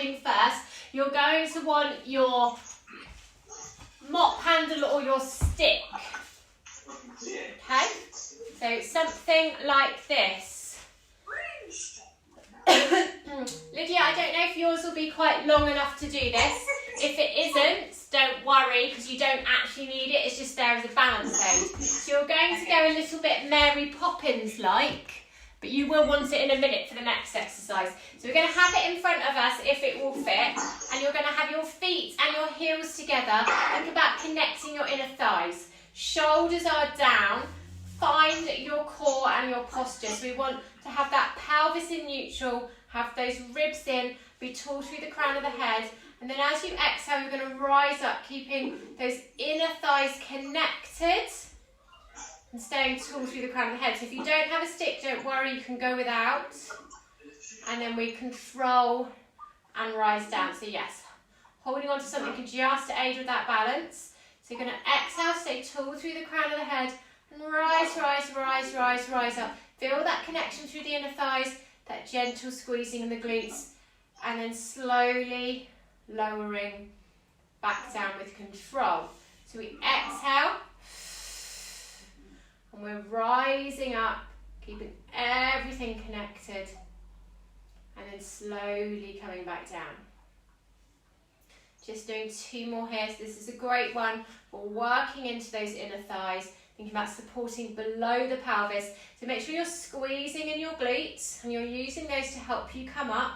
standing first, you're going to want your mop handle or your stick. Okay? So something like this. Lydia, I don't know if yours will be quite long enough to do this. If it isn't, don't worry, because you don't actually need it. It's just there as a balance aid. So you're going to go a little bit Mary Poppins-like, but you will want it in a minute for the next exercise. So we're going to have it in front of us if it will fit, and you're going to have your feet and your heels together. Think about connecting your inner thighs. Shoulders are down. Find your core and your posture. So we want to have that pelvis in neutral, have those ribs in, be tall through the crown of the head. And then as you exhale, you're going to rise up, keeping those inner thighs connected and staying tall through the crown of the head. So if you don't have a stick, don't worry, you can go without. And then we control and rise down. So yes, holding on to something just to aid with that balance. So you're going to exhale, stay tall through the crown of the head, and rise, rise, rise, rise, rise up. Feel that connection through the inner thighs, that gentle squeezing in the glutes, and then slowly lowering back down with control. So we exhale, and we're rising up, keeping everything connected, and then slowly coming back down. Just doing 2 more here. So this is a great one for working into those inner thighs, thinking about supporting below the pelvis. So make sure you're squeezing in your glutes and you're using those to help you come up.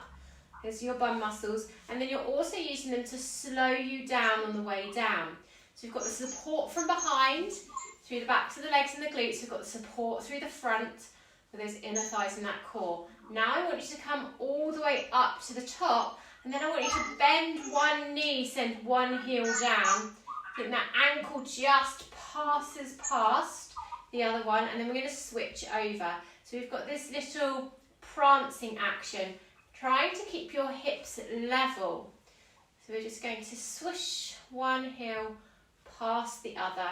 Those are your bum muscles. And then you're also using them to slow you down on the way down. So we've got the support from behind, through the backs of the legs and the glutes. We've got the support through the front with those inner thighs and that core. Now I want you to come all the way up to the top. And then I want you to bend one knee, send one heel down. Think that ankle just passes past the other one, and then we're going to switch over. So we've got this little prancing action, trying to keep your hips level. So we're just going to swoosh one heel past the other,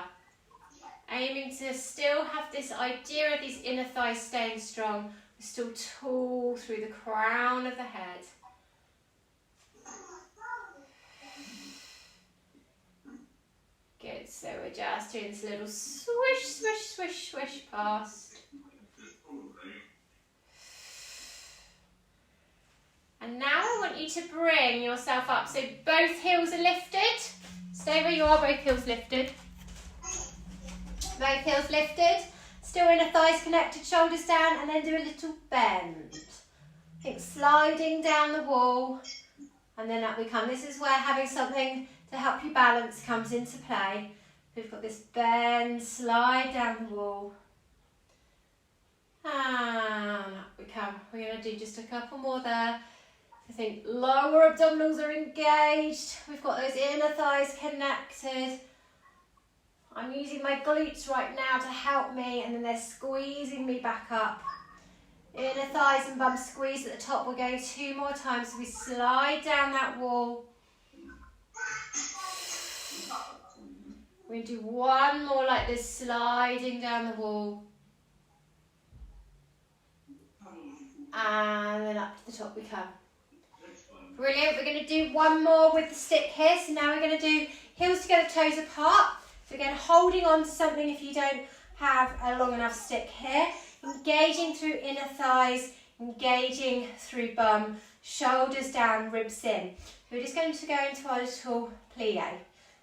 aiming to still have this idea of these inner thighs staying strong. We're still tall through the crown of the head. Good, so we're just doing this little swish, swish, swish, swish past. And now I want you to bring yourself up. So both heels are lifted. Stay where you are, both heels lifted. Both heels lifted. Still inner thighs connected, shoulders down, and then do a little bend. Think sliding down the wall, and then up we come. This is where having something to help you balance comes into play. We've got this bend, slide down the wall. And up we come. We're going to do just a couple more there. I think lower abdominals are engaged. We've got those inner thighs connected. I'm using my glutes right now to help me, and then they're squeezing me back up. Inner thighs and bum squeeze at the top. We're going 2 more times. So we slide down that wall. We're going to do 1 more like this, sliding down the wall. And then up to the top we come. Brilliant. We're going to do 1 more with the stick here. So now we're going to do heels together, toes apart. So again, holding on to something if you don't have a long enough stick here. Engaging through inner thighs, engaging through bum, shoulders down, ribs in. We're just going to go into our little plie.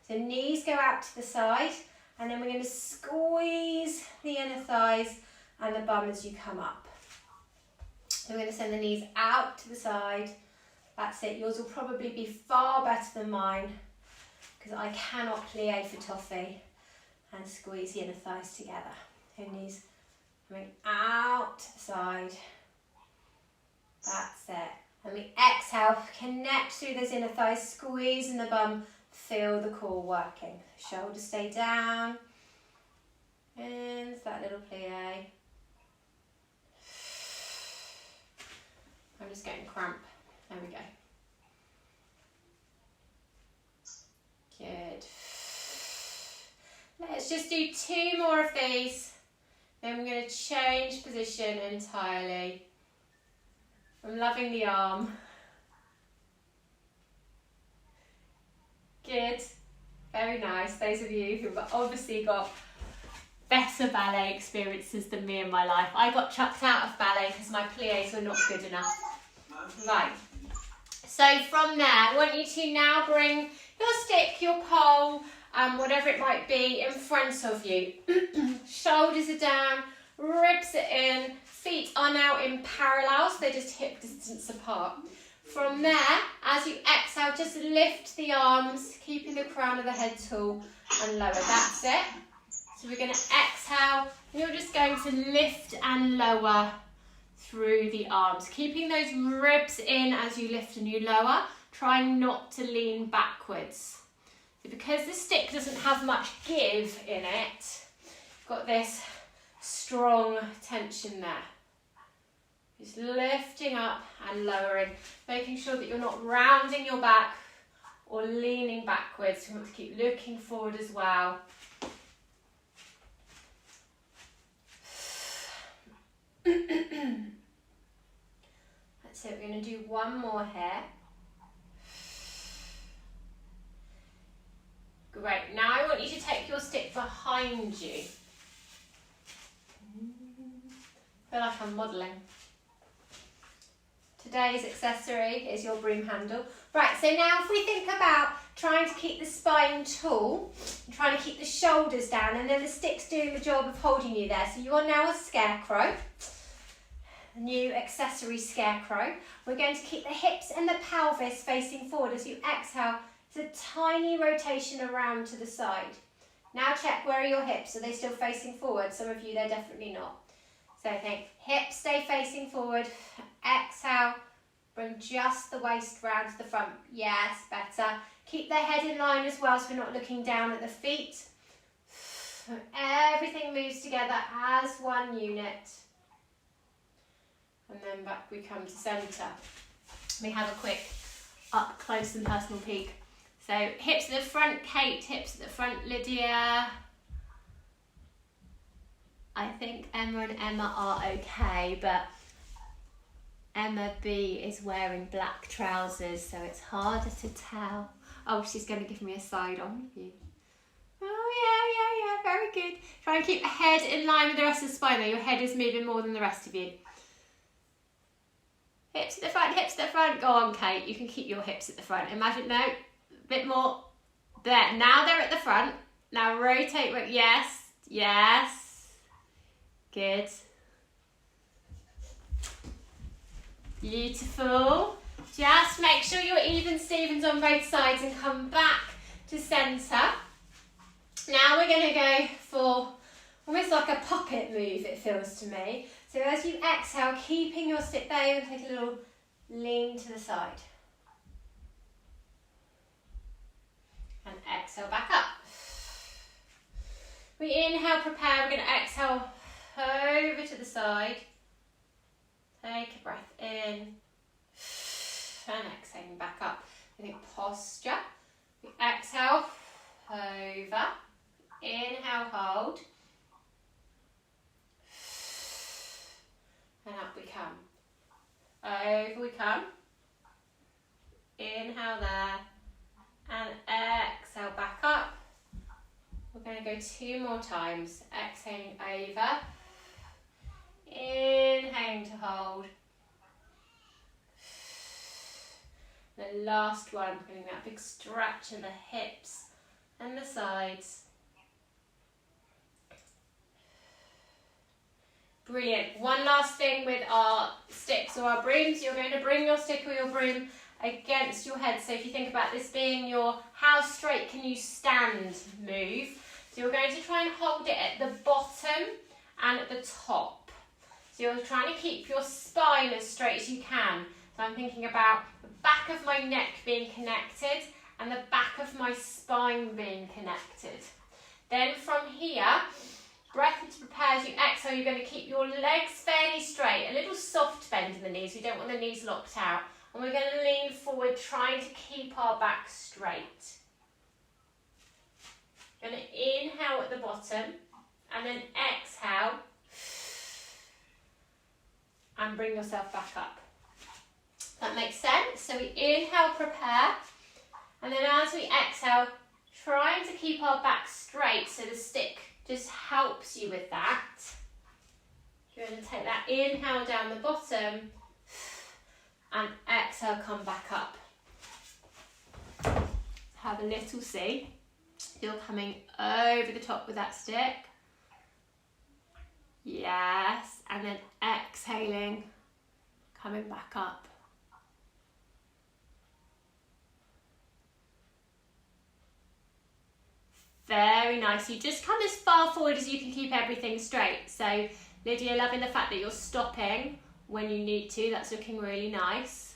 So knees go out to the side, and then we're going to squeeze the inner thighs and the bum as you come up. So we're going to send the knees out to the side. That's it. Yours will probably be far better than mine, because I cannot plie for toffee. And squeeze the inner thighs together. So knees coming out to the side. That's it. And we exhale, connect through those inner thighs, squeeze in the bum, feel the core working. Shoulders stay down. And that little plie. I'm just getting cramp. There we go. Good. Let's just do 2 more of these. Then we're going to change position entirely. I'm loving the arm. Good. Very nice. Those of you who've obviously got better ballet experiences than me in my life. I got chucked out of ballet because my pliés were not good enough. Right. So from there, I want you to now bring your stick, your pole, whatever it might be, in front of you. Shoulders are down, ribs are in, feet are now in parallel, so they're just hip distance apart. From there, as you exhale, just lift the arms, keeping the crown of the head tall and lower. That's it. So we're going to exhale, and you're just going to lift and lower through the arms, keeping those ribs in as you lift and you lower, trying not to lean backwards. So because the stick doesn't have much give in it, got this strong tension there. Just lifting up and lowering, making sure that you're not rounding your back or leaning backwards. You want to keep looking forward as well. That's it, we're going to do one more here. Great, now I want you to take your stick behind you. I feel like I'm modelling. Today's accessory is your broom handle. Right, so now if we think about trying to keep the spine tall, and trying to keep the shoulders down, and then the stick's doing the job of holding you there. So you are now a scarecrow, a new accessory scarecrow. We're going to keep the hips and the pelvis facing forward as you exhale. It's a tiny rotation around to the side. Now check, where are your hips? Are they still facing forward? Some of you, they're definitely not. So think, hips stay facing forward. Exhale, bring just the waist round to the front. Yes, better. Keep the head in line as well, so we're not looking down at the feet. Everything moves together as one unit. And then back we come to centre. We have a quick up close and personal peek. So hips at the front, Kate, hips at the front, Lydia. I think Emma and Emma are okay, but Emma B is wearing black trousers, so it's harder to tell. Oh, she's going to give me a side on view. Oh, yeah, very good. Try and keep the head in line with the rest of the spine, though. Your head is moving more than the rest of you. Hips at the front, hips at the front. Go on, Kate, you can keep your hips at the front. Imagine, no, a bit more. There, now they're at the front. Now rotate, yes, yes. Good. Beautiful. Just make sure you're even Stevens on both sides and come back to centre. Now we're going to go for almost like a puppet move, it feels to me. So as you exhale, keeping your stick there, and take a little lean to the side. And exhale back up. We inhale, prepare, we're going to exhale over to the side. Take a breath in and exhaling back up. I think posture. We exhale, over, inhale, hold, and up we come. Over we come. Inhale there, and exhale back up. We're going to go 2 more times. Exhaling over. Inhaling to hold. The last one, putting that big stretch in the hips and the sides. Brilliant. One last thing with our sticks or our brooms. You're going to bring your stick or your broom against your head. So if you think about this being your how straight can you stand move. So you're going to try and hold it at the bottom and at the top. So you're trying to keep your spine as straight as you can. So I'm thinking about the back of my neck being connected and the back of my spine being connected. Then from here, breath to prepare as you exhale, you're going to keep your legs fairly straight, a little soft bend in the knees. We don't want the knees locked out. And we're going to lean forward, trying to keep our back straight. Going to inhale at the bottom and then exhale and bring yourself back up. That makes sense. So we inhale, prepare, And then as we exhale, trying to keep our back straight so the stick just helps you with that. You're going to take that inhale down the bottom and exhale, come back up. Have a little see. You're coming over the top with that stick. Yes, and then exhaling, coming back up. Very nice. You just come as far forward as you can keep everything straight. So Lydia, loving the fact that you're stopping when you need to. That's looking really nice.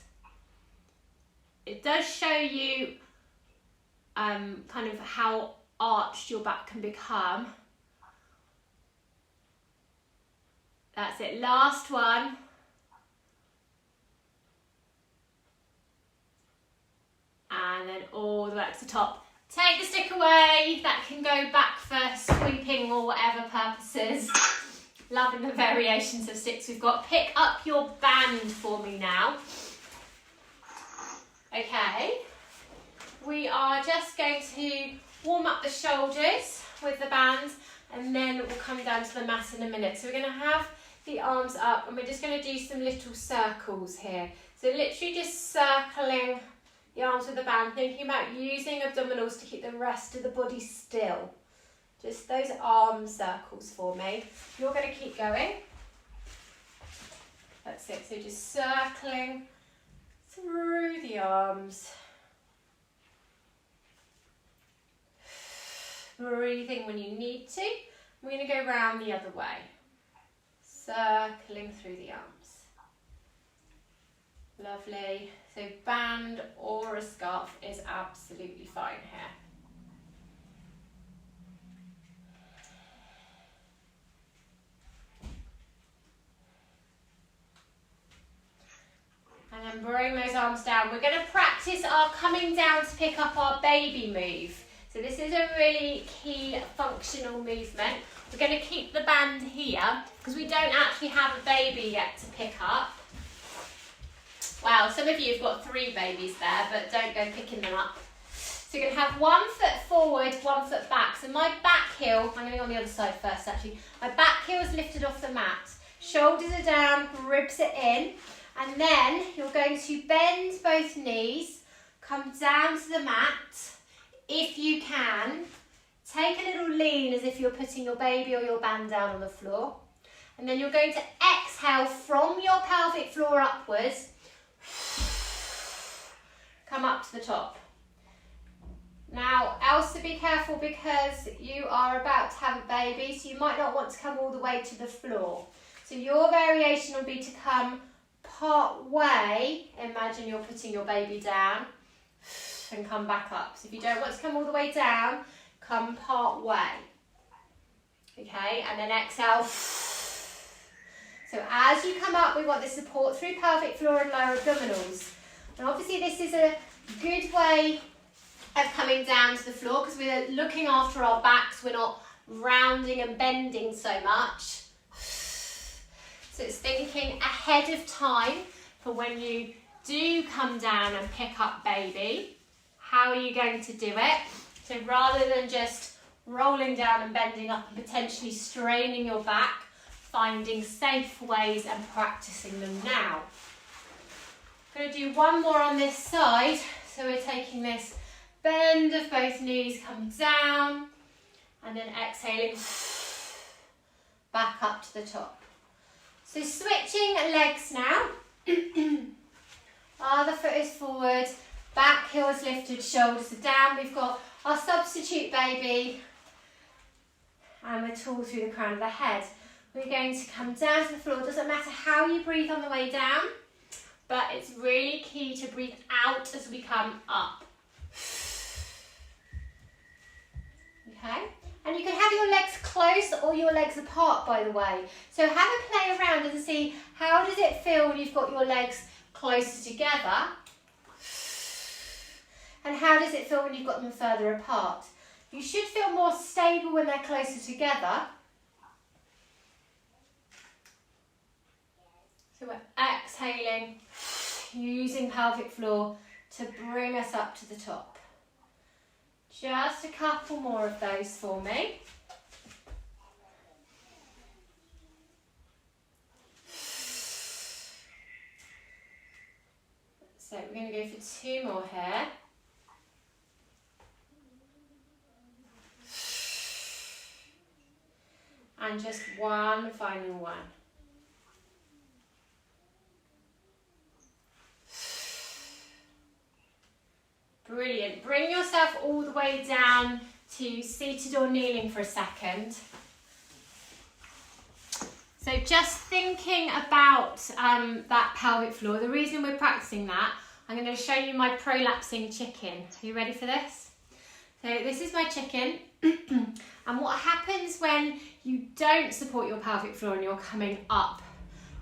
It does show you kind of how arched your back can become. That's it. Last one. And then all the way up to the top. Take the stick away. That can go back for sweeping or whatever purposes. Loving the variations of sticks we've got. Pick up your band for me now. Okay. We are just going to warm up the shoulders with the band, and then we'll come down to the mat in a minute. So we're going to have the arms up, and we're just going to do some little circles here. So literally just circling the arms with the band, thinking about using abdominals to keep the rest of the body still. Just those arm circles for me. You're going to keep going. That's it. So just circling through the arms. Breathing when you need to. We're going to go round the other way. Circling through the arms. Lovely. So band or a scarf is absolutely fine here. And then bring those arms down. We're going to practice our coming down to pick up our baby move. So this is a really key functional movement. We're going to keep the band here because we don't actually have a baby yet to pick up. Wow, some of you have got 3 babies there, but don't go picking them up. So you're going to have 1 foot forward, 1 foot back. So my back heel, I'm going to go on the other side first actually. My back heel is lifted off the mat. Shoulders are down, ribs are in. And then you're going to bend both knees, come down to the mat. If you can, take a little lean as if you're putting your baby or your band down on the floor. And then you're going to exhale from your pelvic floor upwards. Come up to the top. Now, Elsa, be careful because you are about to have a baby, so you might not want to come all the way to the floor. So your variation will be to come part way. Imagine you're putting your baby down and come back up. So if you don't want to come all the way down, come part way. Okay, and then exhale. So as you come up, we want the support through pelvic floor and lower abdominals. And obviously this is a good way of coming down to the floor because we're looking after our backs. We're not rounding and bending so much. So it's thinking ahead of time for when you do come down and pick up baby. How are you going to do it? So rather than just rolling down and bending up and potentially straining your back, finding safe ways and practicing them now. I'm going to do 1 more on this side. So we're taking this bend of both knees, come down, and then exhaling back up to the top. So switching legs now. Other foot is forward, back heel is lifted, shoulders are down. We've got our substitute baby, and we're tall through the crown of the head. We're going to come down to the floor. Doesn't matter how you breathe on the way down, but it's really key to breathe out as we come up. Okay? And you can have your legs close or your legs apart, by the way. So have a play around and see how does it feel when you've got your legs closer together, and how does it feel when you've got them further apart. You should feel more stable when they're closer together. So we're exhaling, using pelvic floor to bring us up to the top. Just a couple more of those for me. So we're going to go for 2 more here. And just one final one. Brilliant. Bring yourself all the way down to seated or kneeling for a second. So just thinking about that pelvic floor, the reason we're practicing that, I'm going to show you my prolapsing chicken. Are you ready for this? So this is my chicken. And what happens when you don't support your pelvic floor and you're coming up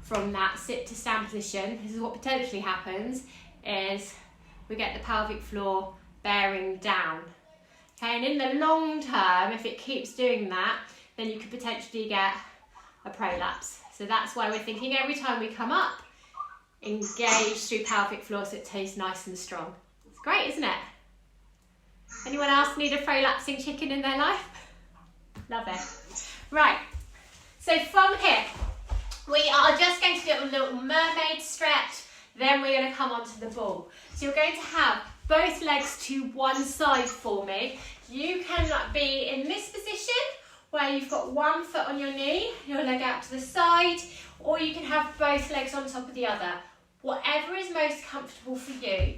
from that sit to stand position, this is what potentially happens, is we get the pelvic floor bearing down. Okay, and in the long term, if it keeps doing that, then you could potentially get a prolapse. So that's why we're thinking every time we come up, engage through pelvic floor so it stays nice and strong. It's great, isn't it? Anyone else need a prolapsing chicken in their life? Love it. Right, so from here, we are just going to do a little mermaid stretch, then we're going to come onto the ball. So you're going to have both legs to one side for me. You can be in this position where you've got one foot on your knee, your leg out to the side, or you can have both legs on top of the other. Whatever is most comfortable for you.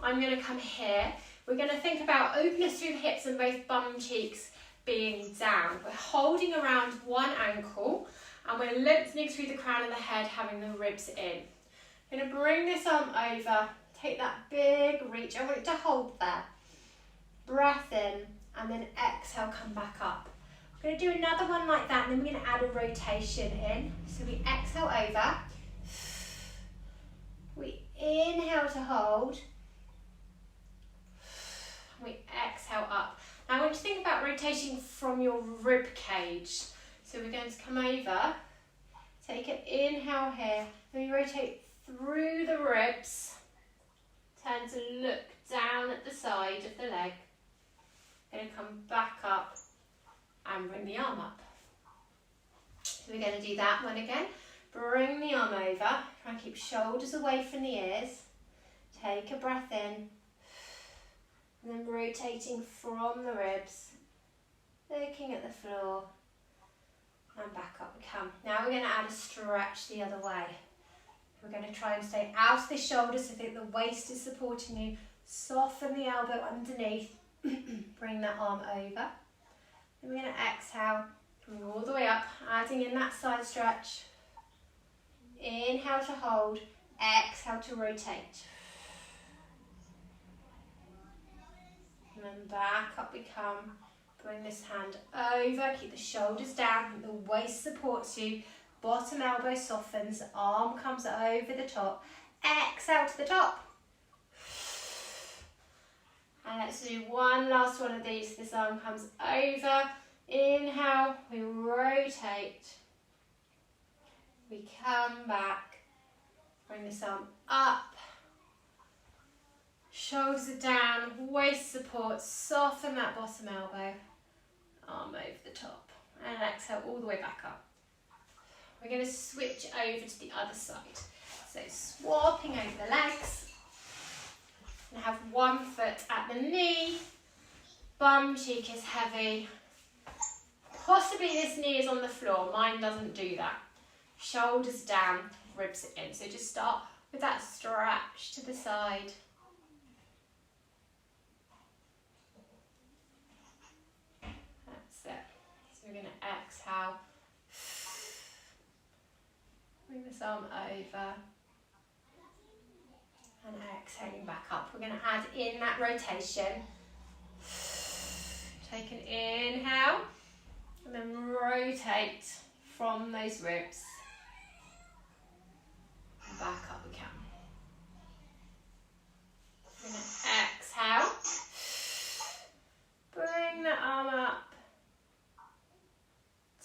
I'm going to come here. We're going to think about openness through the hips and both bum cheeks being down. We're holding around one ankle and we're lengthening through the crown of the head, having the ribs in. I'm going to bring this arm over, take that big reach. I want it to hold there. Breath in and then exhale, come back up. We're going to do another one like that and then we're going to add a rotation in. So we exhale over. We inhale to hold. We exhale up. Now I want you to think about rotating from your rib cage. So we're going to come over, take an inhale here, then we rotate through the ribs, turn to look down at the side of the leg, going to come back up and bring the arm up. So we're going to do that one again. Bring the arm over, try and keep shoulders away from the ears, take a breath in, and then rotating from the ribs, looking at the floor, and back up we come. Now we're going to add a stretch the other way. We're going to try and stay out of the shoulders so that the waist is supporting you. Soften the elbow underneath, bring that arm over. Then we're going to exhale, bring all the way up, adding in that side stretch. Inhale to hold, exhale to rotate. And then back up we come. Bring this hand over, keep the shoulders down, the waist supports you, bottom elbow softens, arm comes over the top, exhale to the top. And let's do one last one of these. This arm comes over, inhale, we rotate, we come back, bring this arm up. Shoulders are down, waist support, soften that bottom elbow, arm over the top, and exhale all the way back up. We're going to switch over to the other side. So swapping over the legs, and have one foot at the knee, bum cheek is heavy, possibly this knee is on the floor, mine doesn't do that. Shoulders down, ribs in. So just start with that stretch to the side. So we're going to exhale, bring this arm over, and exhaling back up. We're going to add in that rotation. Take an inhale, and then rotate from those ribs. And back up we come. We're going to exhale, bring the arm up.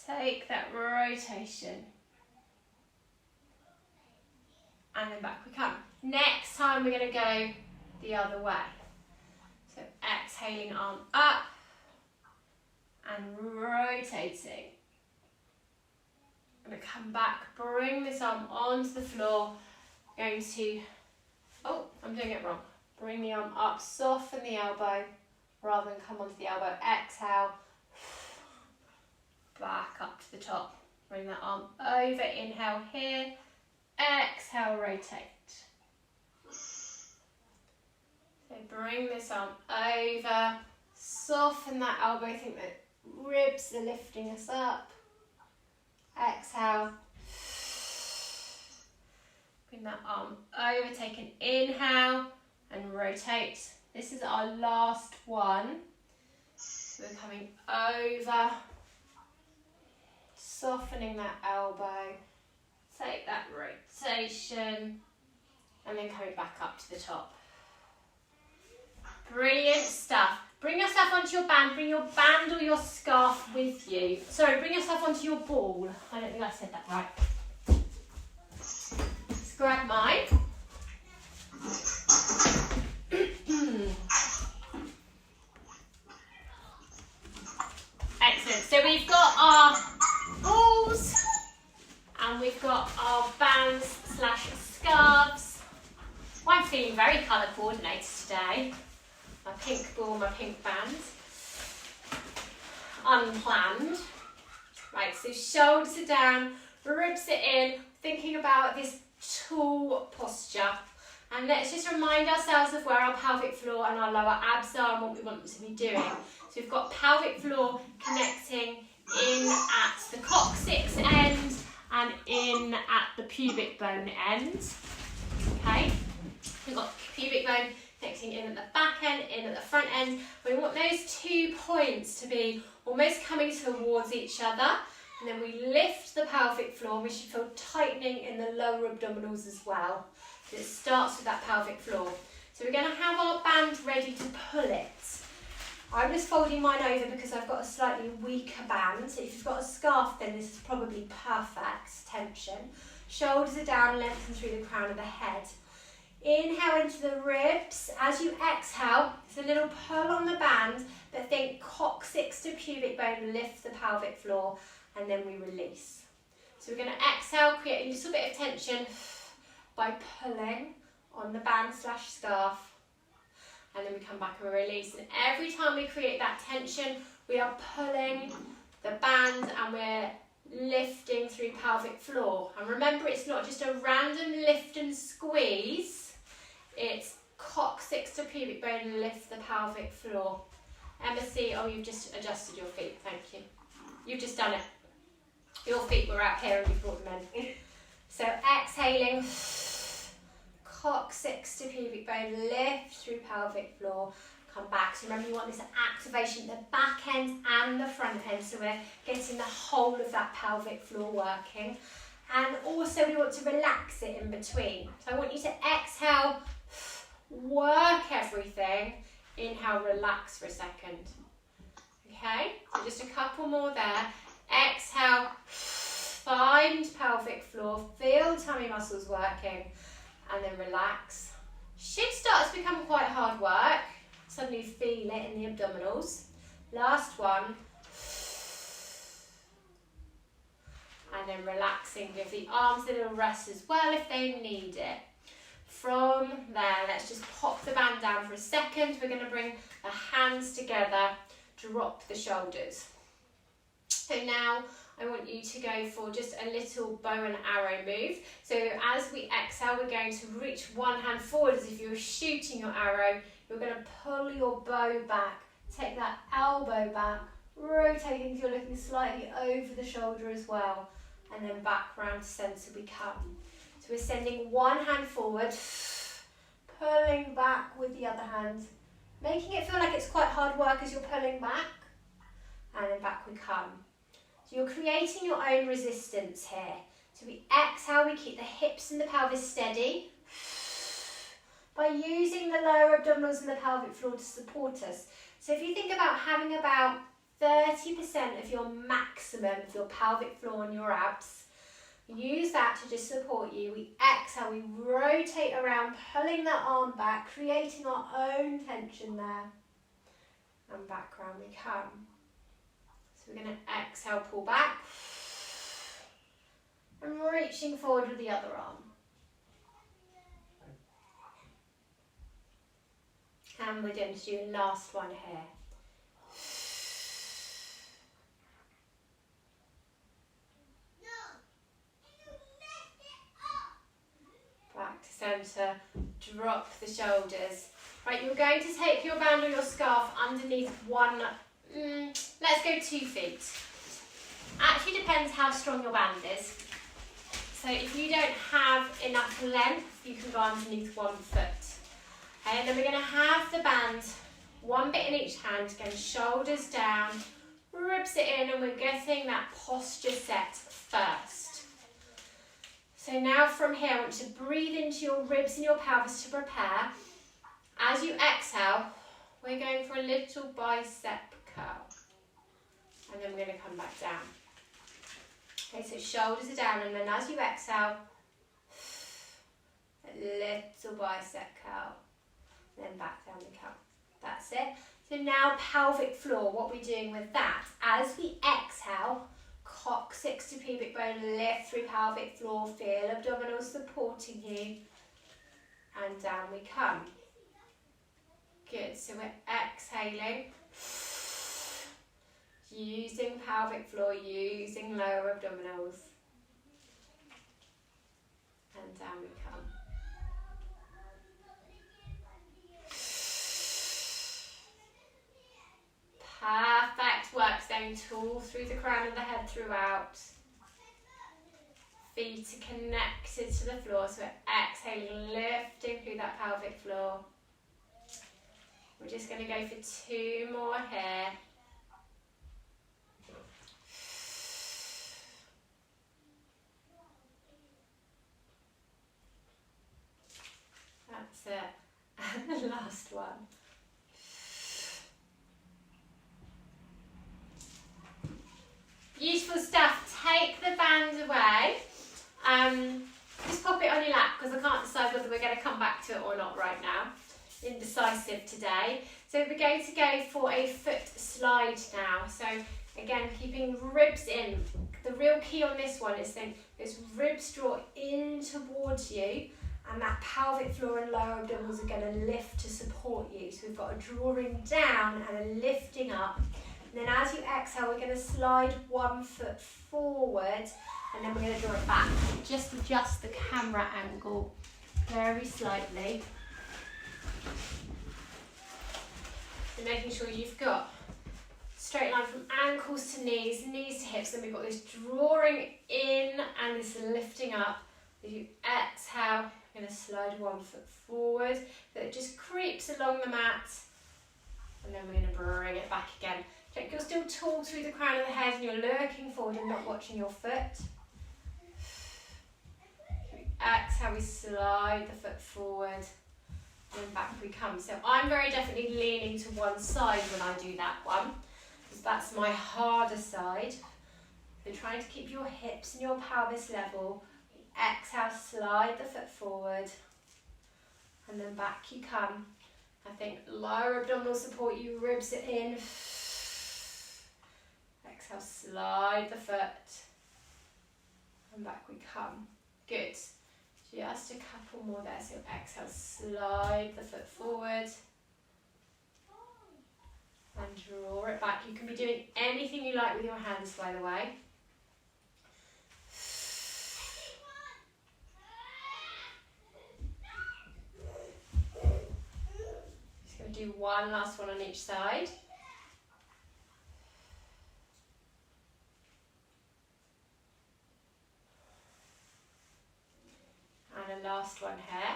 Take that rotation and then back we come. Next time we're going to go the other way. So exhale. exhaling, arm up and rotating. I'm going to come back, bring this arm onto the floor. Going to, oh, I'm doing it wrong. Bring the arm up, soften the elbow rather than come onto the elbow. Exhale, back up to the top. Bring that arm over, inhale here. Exhale, rotate. So bring this arm over, soften that elbow. Think that ribs are lifting us up. Exhale. Bring that arm over, take an inhale and rotate. This is our last one. So we're coming over, softening that elbow. Take that rotation and then coming back up to the top. Brilliant stuff. Bring yourself onto your band. Bring your band or your scarf with you. Sorry, bring yourself onto your ball. I don't think I said that right. Let's grab mine. Excellent. So we've got our balls and we've got our bands / scarves. Well, I'm feeling very colour coordinated today. My pink ball, my pink band. Unplanned. Right, so shoulders are down, ribs are in, thinking about this tall posture. And let's just remind ourselves of where our pelvic floor and our lower abs are and what we want to be doing. So we've got pelvic floor connecting in at the coccyx end and in at the pubic bone end. Okay, we've got pubic bone connecting in at the back end, in at the front end. We want those 2 points to be almost coming towards each other. And then we lift the pelvic floor. We should feel tightening in the lower abdominals as well. So it starts with that pelvic floor. So we're going to have our band ready to pull it. I'm just folding mine over because I've got a slightly weaker band. So if you've got a scarf, then this is probably perfect tension. Shoulders are down, lengthen through the crown of the head. Inhale into the ribs. As you exhale, it's a little pull on the band, but think coccyx to pubic bone, lift the pelvic floor, and then we release. So we're going to exhale, create a little bit of tension by pulling on the band / scarf, and then we come back and release. And every time we create that tension, we are pulling the band and we're lifting through pelvic floor. And remember, it's not just a random lift and squeeze. It's coccyx to pubic bone, lift the pelvic floor. Emma C, oh, you've just adjusted your feet, thank you. You've just done it. Your feet were out here and you brought them in. So exhaling, coccyx to pubic bone, lift through pelvic floor, come back. So remember, you want this activation at the back end and the front end, so we're getting the whole of that pelvic floor working. And also we want to relax it in between. So I want you to exhale, work everything, inhale, relax for a second. Okay, so just a couple more there. Exhale, find pelvic floor, feel tummy muscles working, and then relax. Should start to become quite hard work. Suddenly feel it in the abdominals. Last one. And then relaxing, give the arms a little rest as well if they need it. From there, let's just pop the band down for a second. We're going to bring the hands together, drop the shoulders. So now I want you to go for just a little bow and arrow move. So as we exhale, we're going to reach one hand forward as if you were shooting your arrow. You're going to pull your bow back, take that elbow back, rotating so you're looking slightly over the shoulder as well, and then back round to centre we come. So we're sending one hand forward, pulling back with the other hand, making it feel like it's quite hard work as you're pulling back, and then back we come. So you're creating your own resistance here. So we exhale, we keep the hips and the pelvis steady by using the lower abdominals and the pelvic floor to support us. So if you think about having about 30% of your maximum of your pelvic floor and your abs, use that to just support you. We exhale, we rotate around, pulling that arm back, creating our own tension there. and back round we come. So we're going to exhale, pull back, and reaching forward with the other arm. And we're going to do a last one here. Back to centre, drop the shoulders. Right, you're going to take your band or your scarf underneath one, let's go 2 feet. Actually depends how strong your band is. So if you don't have enough length, you can go underneath 1 foot. Okay, and then we're going to have the band, one bit in each hand, again, shoulders down, ribs it in, and we're getting that posture set first. So now from here, I want you to breathe into your ribs and your pelvis to prepare. As you exhale, we're going for a little bicep curl. And then we're going to come back down. Okay, so shoulders are down, and then as you exhale, a little bicep curl. Then back down the curl. That's it. So now pelvic floor, what we're doing with that, as we exhale, coccyx to pubic bone, lift through pelvic floor, feel abdominals supporting you, and down we come. Good, so we're exhaling, using pelvic floor, using lower abdominals, and down we come. Perfect work, staying tall through the crown of the head throughout. Feet are connected to the floor, so we're exhaling, lifting through that pelvic floor. We're just going to go for 2 more here. That's it. And the last one. Beautiful stuff. Take the band away. Just pop it on your lap because I can't decide whether we're going to come back to it or not right now. Indecisive today. So we're going to go for a foot slide now. So again, keeping ribs in. The real key on this one is then those ribs draw in towards you, and that pelvic floor and lower abdominals are going to lift to support you. So we've got a drawing down and a lifting up. And then as you exhale, we're going to slide 1 foot forward, and then we're going to draw it back. Just adjust the camera angle very slightly. So making sure you've got straight line from ankles to knees, knees to hips. Then we've got this drawing in and this lifting up. As you exhale, you're going to slide 1 foot forward. So it just creeps along the mat. And then we're going to bring it back again. Check you're still tall through the crown of the head and you're looking forward and not watching your foot. Exhale, we slide the foot forward. And back we come. So I'm very definitely leaning to one side when I do that one, because that's my harder side. So trying to keep your hips and your pelvis level. Exhale, slide the foot forward, and then back you come. I think lower abdominal support you, ribs it in. Exhale, slide the foot, and back we come. Good. Just a couple more there. So exhale, slide the foot forward and draw it back. You can be doing anything you like with your hands, by the way. Just going to do one last one on each side. And a last one here.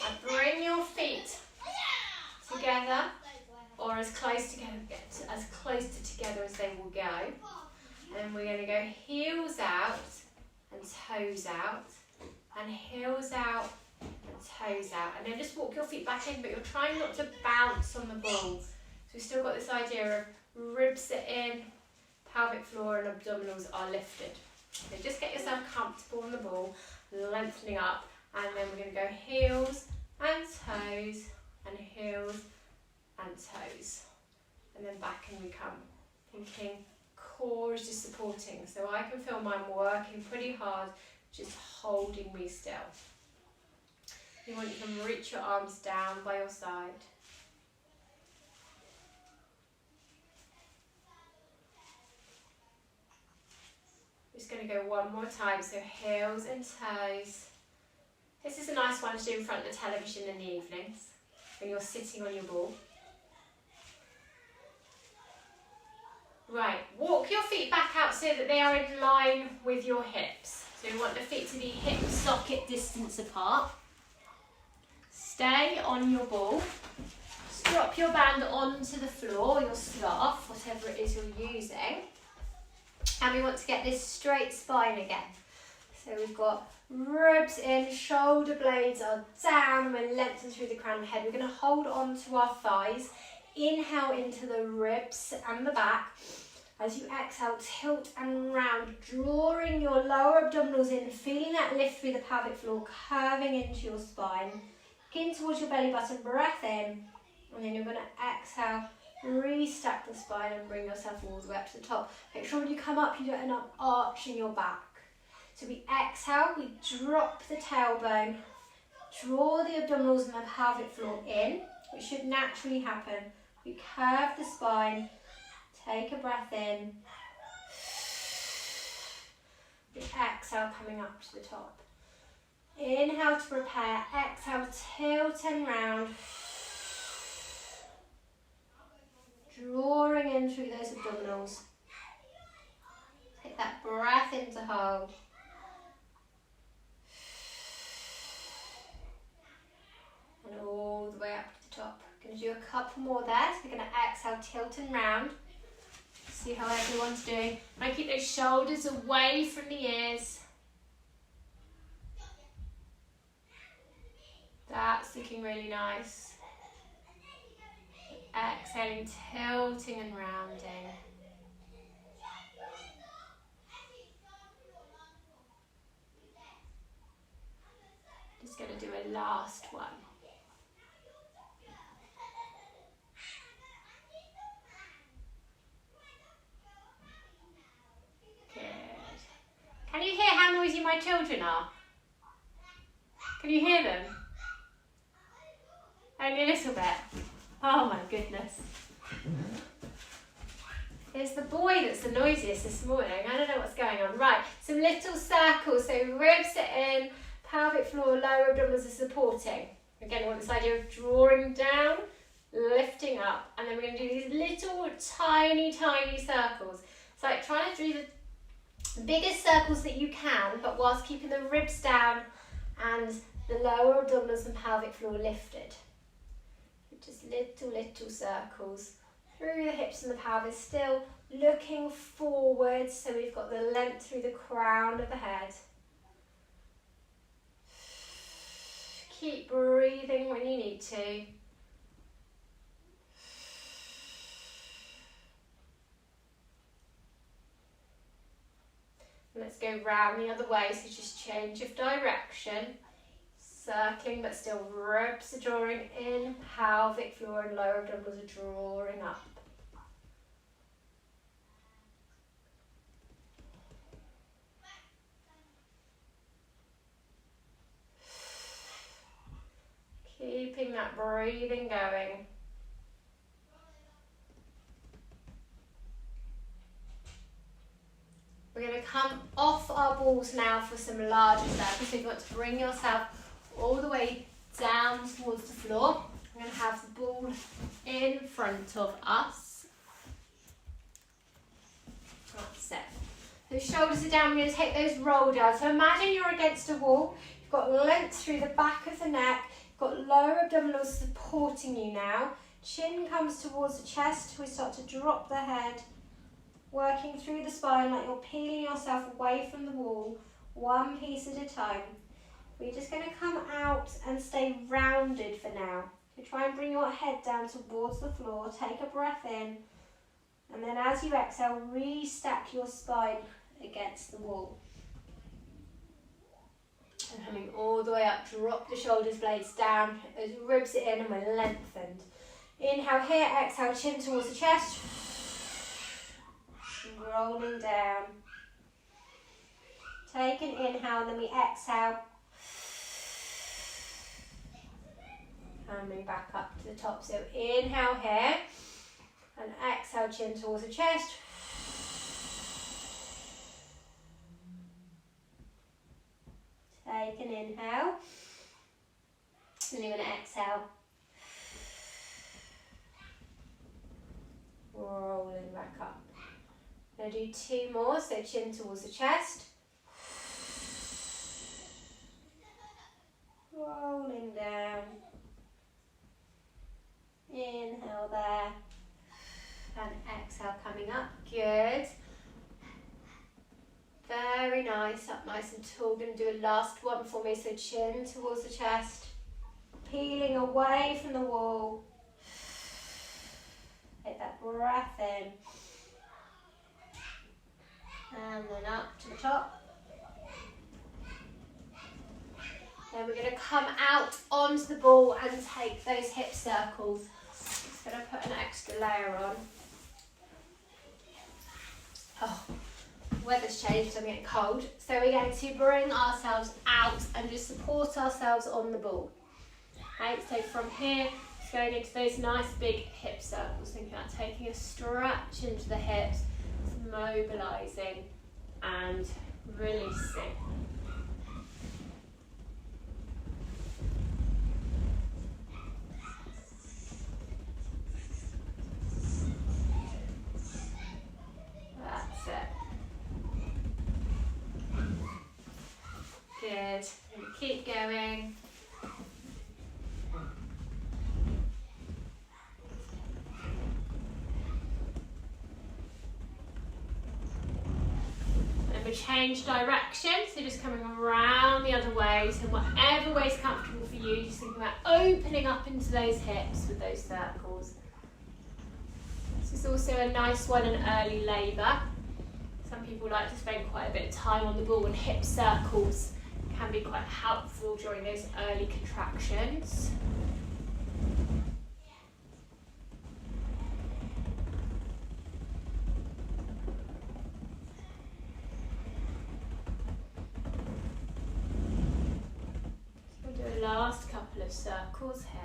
And bring your feet together, or as close together, as close to together as they will go. And we're going to go heels out and toes out, and heels out and toes out. And then just walk your feet back in, but you're trying not to bounce on the ball. So we've still got this idea of ribs are in, pelvic floor and abdominals are lifted. So just get yourself comfortable on the ball, lengthening up, and then we're going to go heels and toes and heels toes. And then back and we come. Thinking core is just supporting. So I can feel mine working pretty hard, just holding me still. You want to reach your arms down by your side. Just going to go one more time, so heels and toes. This is a nice one to do in front of the television in the evenings, when you're sitting on your ball. Right, walk your feet back out so that they are in line with your hips. So you want the feet to be hip socket distance apart. Stay on your ball. Drop your band onto the floor, your staff, whatever it is you're using. And we want to get this straight spine again. So we've got ribs in, shoulder blades are down, and we're lengthened through the crown of the head. We're going to hold on to our thighs. Inhale into the ribs and the back. As you exhale, tilt and round, drawing your lower abdominals in, feeling that lift through the pelvic floor, curving into your spine. In towards your belly button, breath in, and then you're going to exhale, restack the spine and bring yourself all the way up to the top. Make sure when you come up, you don't end up arching your back. So we exhale, we drop the tailbone, draw the abdominals and the pelvic floor in, which should naturally happen. We curve the spine, take a breath in, the exhale coming up to the top. Inhale to prepare, exhale, tilt and round, drawing in through those abdominals. Take that breath in to hold. And all the way up to the top. Going to do a couple more there. So we're going to exhale, tilt and round. See how everyone's doing. And keep those shoulders away from the ears. That's looking really nice. Exhaling, tilting and rounding. Just going to do a last one. Good. Can you hear how noisy my children are? Can you hear them? Only a little bit. Oh my goodness. It's the boy that's the noisiest this morning. I don't know what's going on. Right, some little circles. So ribs are in, pelvic floor, lower abdominals are supporting. Again, we want this idea of drawing down, lifting up, and then we're going to do these little tiny, tiny circles. It's like trying to do the biggest circles that you can, but whilst keeping the ribs down and the lower abdominals and pelvic floor lifted. Just little circles through the hips and the pelvis, still looking forward, so we've got the length through the crown of the head. Keep breathing when you need to. Let's go round the other way, so just change of direction. Circling, but still ribs are drawing in, pelvic floor and lower abdominals are drawing up. Keeping that breathing going. We're going to come off our balls now for some larger circles. So you've got to bring yourself all the way down towards the floor. We're going to have the ball in front of us. That's it. The shoulders are down. We're going to take those roll down. So imagine you're against a wall. You've got length through the back of the neck. You've got lower abdominals supporting you now. Chin comes towards the chest. We start to drop the head. Working through the spine like you're peeling yourself away from the wall. One piece at a time. We're just going to come out and stay rounded for now. So try and bring your head down towards the floor. Take a breath in. And then as you exhale, restack your spine against the wall. And coming all the way up, drop the shoulders blades down. Those ribs are in and we're lengthened. Inhale here, exhale, chin towards the chest. Rolling down. Take an inhale, and then we exhale. Coming back up to the top. So inhale here, and exhale, chin towards the chest. Take an inhale, and you're going to exhale. Rolling back up. I'm going to do 2 more, so chin towards the chest. Rolling down. Inhale there. And exhale coming up. Good. Very nice. Up nice and tall. Going to do a last one for me, so chin towards the chest. Peeling away from the wall. Take that breath in. And then up to the top. Then we're going to come out onto the ball and take those hip circles. Just going to put an extra layer on. Oh, weather's changed, I'm getting cold. So we're going to bring ourselves out and just support ourselves on the ball. Okay, so from here, just going into those nice big hip circles. Thinking about taking a stretch into the hips. Mobilising and releasing. That's it. Good. And keep going. Change direction, so just coming around the other way, so whatever way is comfortable for you, just thinking about opening up into those hips with those circles. This is also a nice one in early labour. Some people like to spend quite a bit of time on the ball, and hip circles can be quite helpful during those early contractions. Last couple of circles here.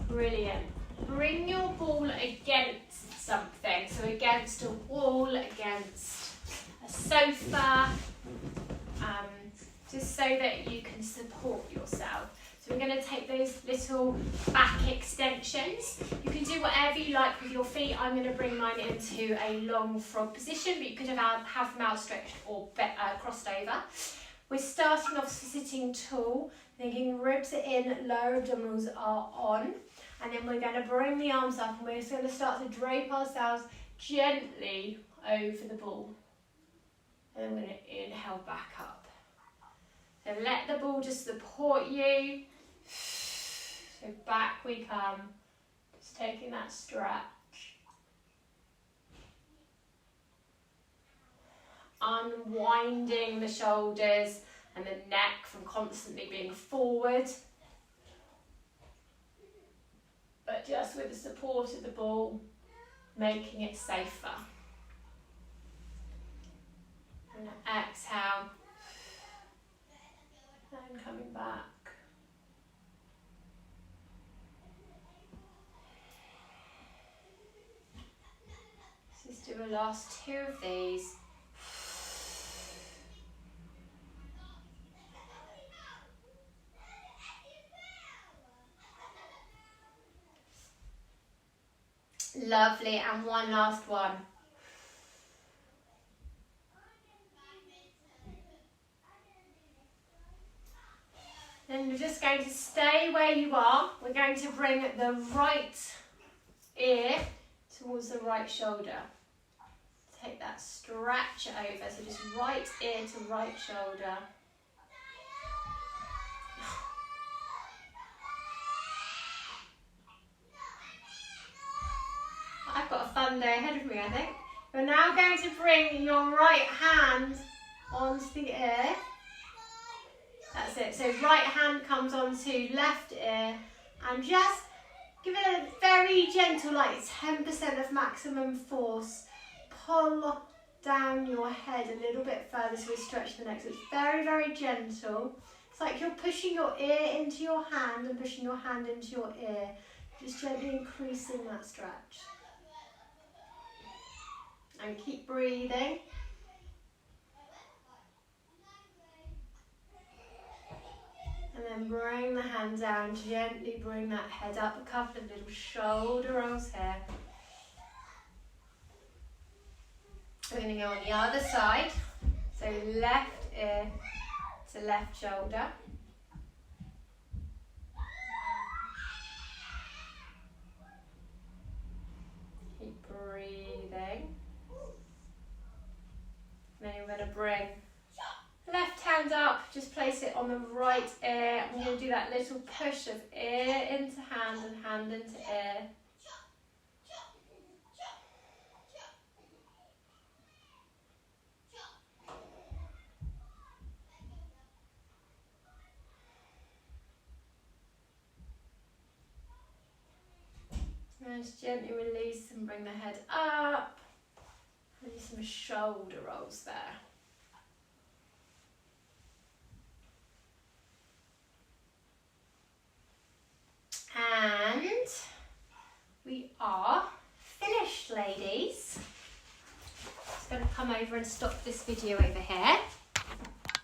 Brilliant. Bring your ball against something. So against a wall, against a sofa, just so that you can support yourself. So we're going to take those little back extensions. You can do whatever you like with your feet. I'm going to bring mine into a long frog position, but you could have them outstretched or crossed over. We're starting off sitting tall, thinking ribs are in, lower abdominals are on. And then we're going to bring the arms up, and we're just going to start to drape ourselves gently over the ball. And then we're going to inhale back up. So let the ball just support you. So back we come, just taking that stretch. Unwinding the shoulders and the neck from constantly being forward. But just with the support of the ball, making it safer. And exhale. And coming back. Let's just do a last 2 of these. Lovely, and one last one. Then you're just going to stay where you are. We're going to bring the right ear towards the right shoulder. Take that stretch over, so just right ear to right shoulder. I've got a fun day ahead of me, I think. You're now going to bring your right hand onto the ear. That's it, it. So right hand comes onto left ear and just give it a very gentle, like 10% of maximum force. Pull down your head a little bit further so we stretch the neck. So it's very, very gentle. It's like you're pushing your ear into your hand and pushing your hand into your ear. Just gently increasing that stretch. And keep breathing. And then bring the hand down, gently bring that head up. A couple of little shoulder rolls here. We're going to go on the other side. So left ear to left shoulder. Keep breathing. Then you're going to bring left hand up, just place it on the right ear. I'm going to do that little push of ear into hand and hand into ear. And just gently release and bring the head up. And do some shoulder rolls there. And we are finished, ladies. Just going to come over and stop this video over here.